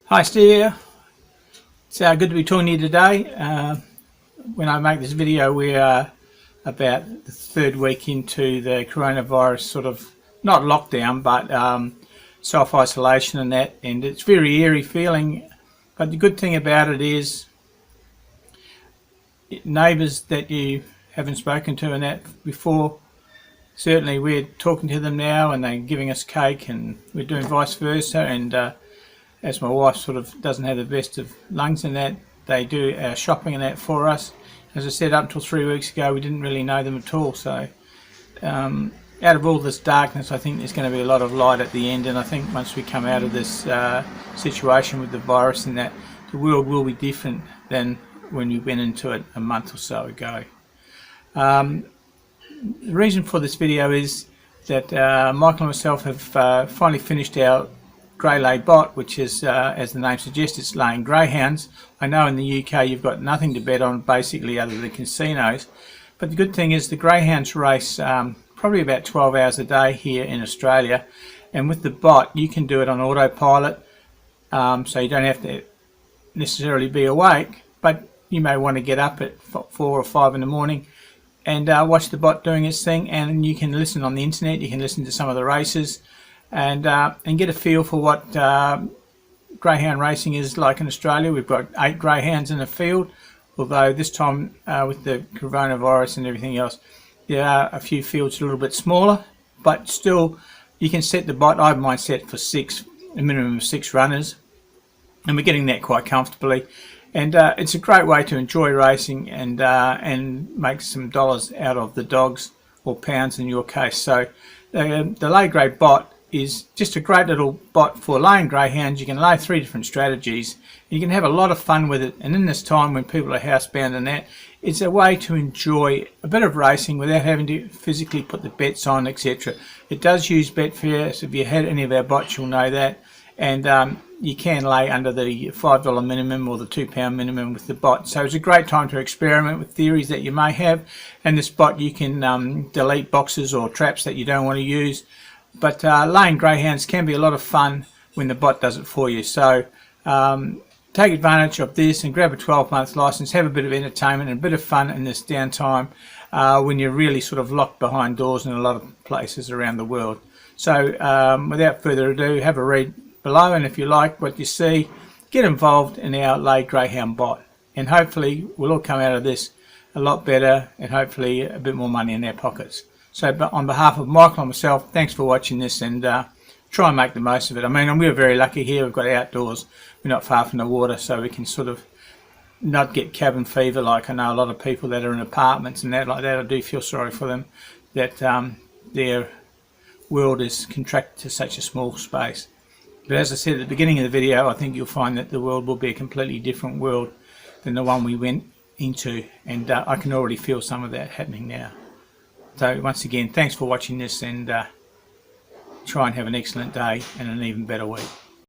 Hi Steve, it's good to be talking to you today. When I make this video, we are about the third week into the coronavirus sort of, not lockdown, but self-isolation and that, and it's very eerie feeling. But the good thing about it is neighbours that you haven't spoken to and that before, certainly we're talking to them now and they're giving us cake, and we're doing vice versa. And as my wife sort of doesn't have the best of lungs and that, they do our shopping and that for us. As I said, up until 3 weeks ago, we didn't really know them at all. So out of all this darkness, I think there's going to be a lot of light at the end. And I think once we come out of this situation with the virus and that, the world will be different than when we went into it a month or so ago. The reason for this video is that Michael and myself have finally finished our grey lay bot, which is, as the name suggests, it's laying greyhounds. I know in the UK you've got nothing to bet on basically other than casinos, but the good thing is the greyhounds race probably about 12 hours a day here in Australia, and with the bot you can do it on autopilot, so you don't have to necessarily be awake, but you may want to get up at 4 or 5 in the morning and watch the bot doing its thing, and you can listen on the internet, you can listen to some of the races and get a feel for what greyhound racing is like in Australia. We've got 8 greyhounds in the field, although this time with the coronavirus and everything else, there are a few fields a little bit smaller, but still you can set the bot. I have mine set for 6, a minimum of 6 runners, and we're getting that quite comfortably. And it's a great way to enjoy racing and make some dollars out of the dogs, or pounds in your case. So the lay grey bot is just a great little bot for laying greyhounds. You can lay 3 different strategies. You can have a lot of fun with it, and in this time when people are housebound and that, it's a way to enjoy a bit of racing without having to physically put the bets on, etc. It does use Betfair, so if you had any of our bots you'll know that, and you can lay under the $5 minimum or the £2 minimum with the bot. So it's a great time to experiment with theories that you may have, and this bot you can delete boxes or traps that you don't want to use. But laying greyhounds can be a lot of fun when the bot does it for you. So take advantage of this and grab a 12-month license, have a bit of entertainment and a bit of fun in this downtime when you're really sort of locked behind doors in a lot of places around the world. So without further ado, have a read below, and if you like what you see, get involved in our lay greyhound bot, and hopefully we'll all come out of this a lot better and hopefully a bit more money in our pockets. So on behalf of Michael and myself, thanks for watching this, and try and make the most of it. I mean, we're very lucky here. We've got outdoors. We're not far from the water, so we can sort of not get cabin fever like I know a lot of people that are in apartments and that like that. I do feel sorry for them that their world is contracted to such a small space. But as I said at the beginning of the video, I think you'll find that the world will be a completely different world than the one we went into, and I can already feel some of that happening now. So once again, thanks for watching this, and try and have an excellent day and an even better week.